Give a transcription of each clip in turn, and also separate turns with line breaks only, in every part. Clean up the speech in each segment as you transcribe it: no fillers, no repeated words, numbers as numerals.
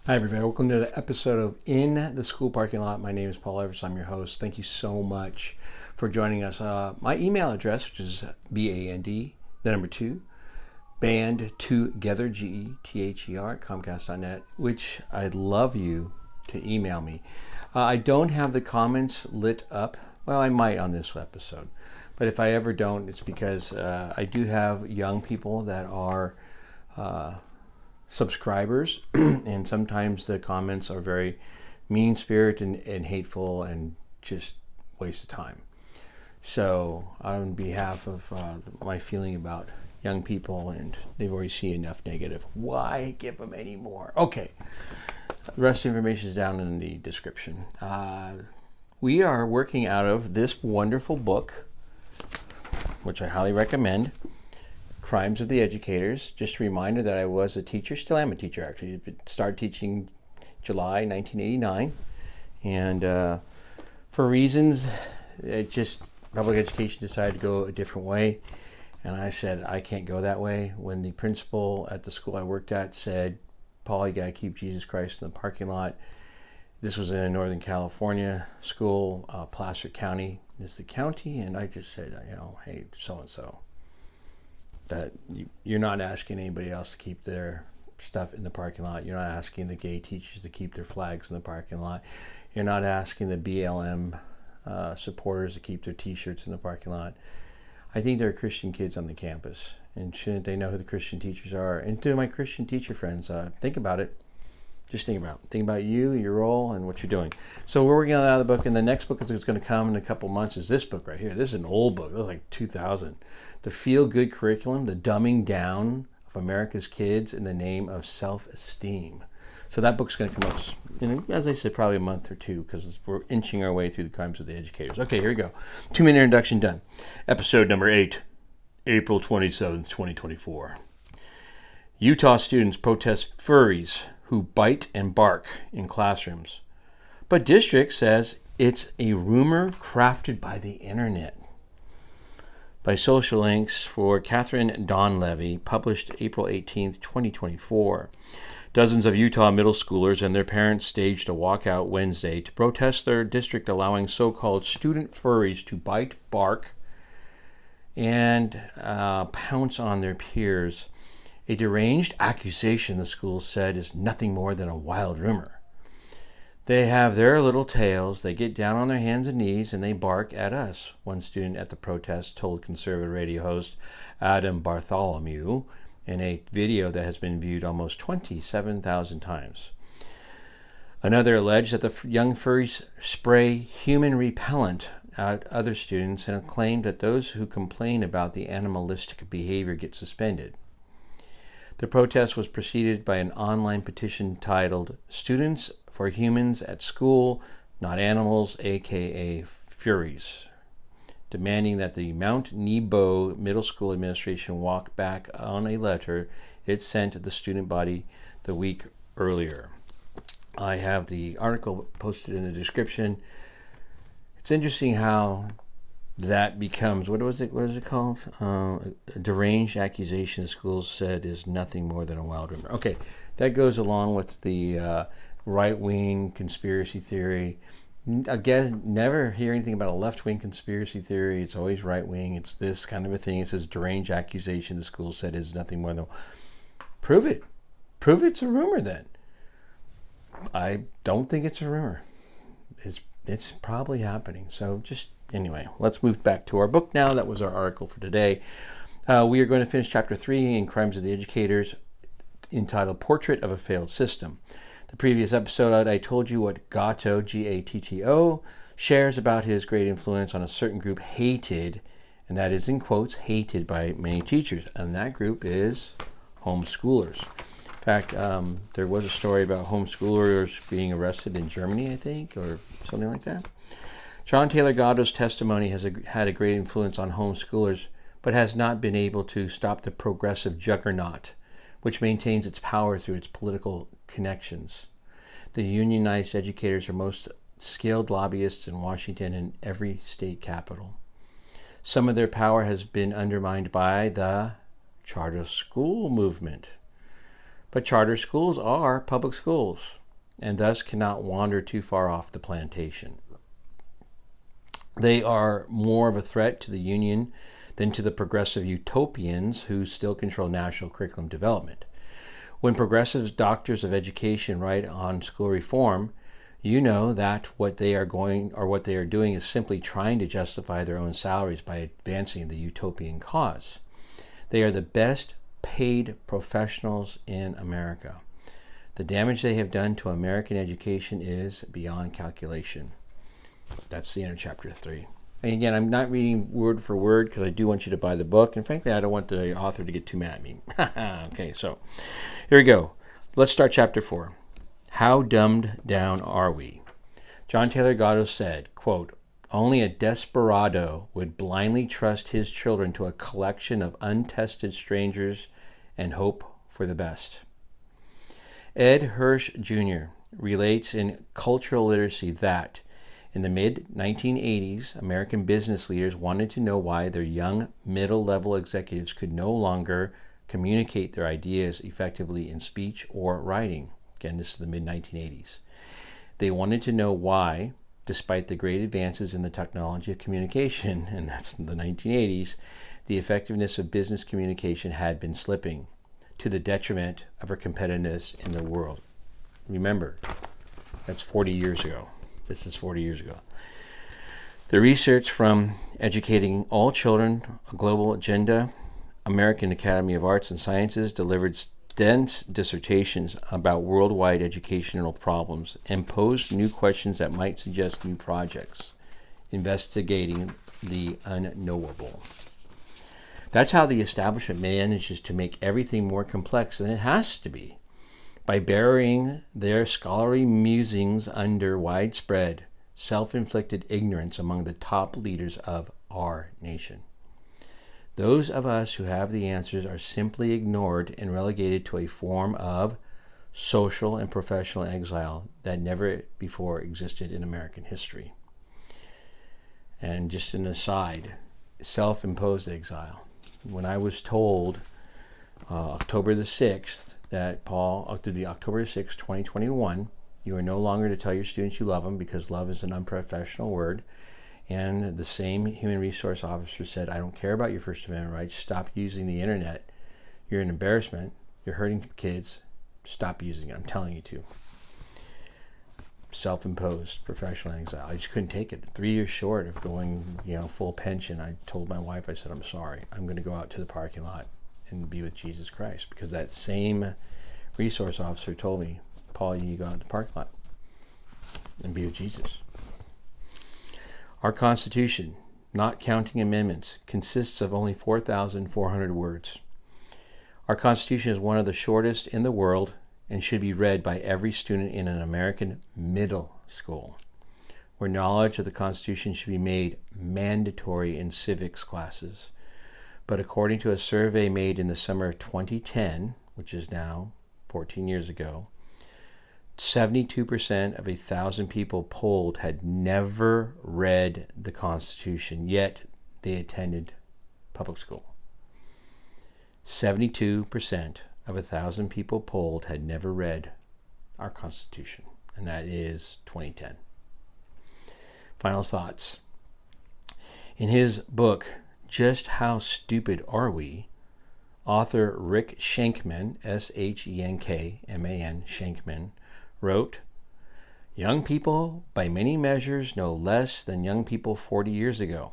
Hi, everybody. Welcome to the episode of In the School Parking Lot. My name is Paul Evers. I'm your host. Thank you so much for joining us. My email address, which is BAND, the number 2, band2gether, GETHER, at Comcast.net, which I'd love you to email me. I don't have the comments lit up. Well, I might on this episode. But if I ever don't, it's because I do have young people that are subscribers, and sometimes the comments are very mean-spirited and hateful and just waste of time. So on behalf of my feeling about young people, and they've already seen enough negative, why give them any more? Okay, the rest of the information is down in the description. We are working out of this wonderful book, which I highly recommend, Crimes of the Educators. Just a reminder that I was a teacher, still am a teacher actually. I started teaching July 1989, and for reasons, public education decided to go a different way, and I said I can't go that way. When the principal at the school I worked at said, "Paul, you gotta keep Jesus Christ in the parking lot." This was in a Northern California school, Placer County is the county, and I just said, hey, so-and-so, that you're not asking anybody else to keep their stuff in the parking lot. You're not asking the gay teachers to keep their flags in the parking lot. You're not asking the BLM supporters to keep their t-shirts in the parking lot. I think there are Christian kids on the campus, and shouldn't they know who the Christian teachers are? And to my Christian teacher friends, think about it. Just think about you, your role, and what you're doing. So we're working on another book, and the next book that's going to come in a couple months is this book right here. This is an old book. It was like 2000. The Feel-Good Curriculum, the Dumbing Down of America's Kids in the Name of Self-Esteem. So that book's going to come up, as I said, probably a month or two, because we're inching our way through the Crimes of the Educators. Okay, here we go. 2-minute introduction done. Episode number 8, April 27th, 2024. Utah students protest furries who bite and bark in classrooms. But district says it's a rumor crafted by the internet. By social links for Catherine Donlevy, published April 18th, 2024. Dozens of Utah middle schoolers and their parents staged a walkout Wednesday to protest their district allowing so-called student furries to bite, bark, and pounce on their peers. A deranged accusation, the school said, is nothing more than a wild rumor. They have their little tails, they get down on their hands and knees, and they bark at us, one student at the protest told conservative radio host Adam Bartholomew in a video that has been viewed almost 27,000 times. Another alleged that the young furries spray human repellent at other students and claimed that those who complain about the animalistic behavior get suspended. The protest was preceded by an online petition titled Students for Humans at School, Not Animals, aka Furies, demanding that the Mount Nebo Middle School administration walk back on a letter it sent the student body the week earlier. I have the article posted in the description. It's interesting how that becomes, what is it called? A deranged accusation, the schools said, is nothing more than a wild rumor. Okay, that goes along with the right-wing conspiracy theory. Again, never hear anything about a left-wing conspiracy theory. It's always right-wing. It's this kind of a thing. It says deranged accusation, the school said, is nothing more than... Prove it. Prove it's a rumor then. I don't think it's a rumor. It's probably happening. So just... Anyway, let's move back to our book now. That was our article for today. We are going to finish Chapter 3 in Crimes of the Educators, entitled Portrait of a Failed System. The previous episode, I told you what Gatto, G-A-T-T-O, shares about his great influence on a certain group hated, and that is in quotes, hated by many teachers. And that group is homeschoolers. In fact, there was a story about homeschoolers being arrested in Germany, I think, or something like that. John Taylor Gatto's testimony has had a great influence on homeschoolers, but has not been able to stop the progressive juggernaut, which maintains its power through its political connections. The unionized educators are most skilled lobbyists in Washington and every state capital. Some of their power has been undermined by the charter school movement. But charter schools are public schools and thus cannot wander too far off the plantation. They are more of a threat to the Union than to the progressive utopians who still control national curriculum development. When progressives, doctors of education, write on school reform, you know that what they are doing is simply trying to justify their own salaries by advancing the utopian cause. They are the best paid professionals in America. The damage they have done to American education is beyond calculation. That's the end of chapter 3. And again, I'm not reading word for word because I do want you to buy the book. And frankly, I don't want the author to get too mad at me. Okay, so here we go. Let's start chapter 4. How dumbed down are we? John Taylor Gatto said, quote, only a desperado would blindly trust his children to a collection of untested strangers and hope for the best. Ed Hirsch Jr. relates in Cultural Literacy that in the mid-1980s, American business leaders wanted to know why their young middle-level executives could no longer communicate their ideas effectively in speech or writing. Again, this is the mid-1980s. They wanted to know why, despite the great advances in the technology of communication, and that's the 1980s, the effectiveness of business communication had been slipping to the detriment of our competitiveness in the world. Remember, that's 40 years ago. This is 40 years ago. The research from Educating All Children, a Global Agenda, American Academy of Arts and Sciences delivered dense dissertations about worldwide educational problems and posed new questions that might suggest new projects, investigating the unknowable. That's how the establishment manages to make everything more complex than it has to be, by burying their scholarly musings under widespread, self-inflicted ignorance among the top leaders of our nation. Those of us who have the answers are simply ignored and relegated to a form of social and professional exile that never before existed in American history. And just an aside, self-imposed exile. When I was told October the 6th, that October 6, 2021, you are no longer to tell your students you love them because love is an unprofessional word. And the same human resource officer said, I don't care about your First Amendment rights. Stop using the internet. You're an embarrassment. You're hurting kids. Stop using it. I'm telling you to. Self-imposed professional exile. I just couldn't take it. 3 years short of going, full pension. I told my wife, I said, I'm sorry. I'm going to go out to the parking lot and be with Jesus Christ, because that same resource officer told me, Paul, you need to go out to the parking lot and be with Jesus. Our Constitution, not counting amendments, consists of only 4,400 words. Our Constitution is one of the shortest in the world and should be read by every student in an American middle school, where knowledge of the Constitution should be made mandatory in civics classes. But according to a survey made in the summer of 2010, which is now 14 years ago, 72% of 1,000 people polled had never read the Constitution, yet they attended public school. 72% of 1,000 people polled had never read our Constitution, and that is 2010. Final thoughts. In his book, Just How Stupid Are We?, author Rick Shankman, Shenkman, Shankman, wrote, young people, by many measures, know less than young people 40 years ago.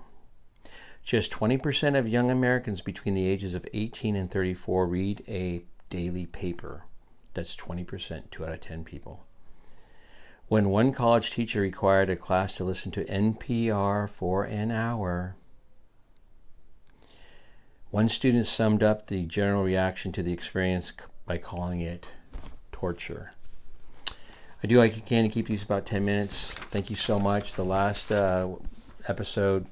Just 20% of young Americans between the ages of 18 and 34 read a daily paper. That's 20%, 2 out of 10 people. When one college teacher required a class to listen to NPR for an hour, one student summed up the general reaction to the experience by calling it torture. I do like I can to keep these about 10 minutes. Thank you so much. The last episode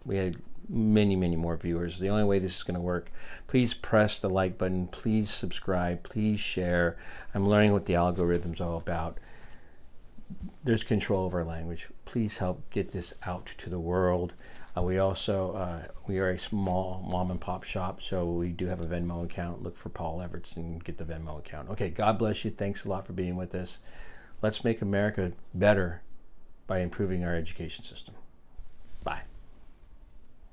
we had many, many more viewers. The only way this is going to work, please press the like button. Please subscribe. Please share. I'm learning what the algorithm's all about. There's control over language. Please help get this out to the world. We also, we are a small mom and pop shop, so we do have a Venmo account. Look for Paul Everts and get the Venmo account. Okay, God bless you. Thanks a lot for being with us. Let's make America better by improving our education system.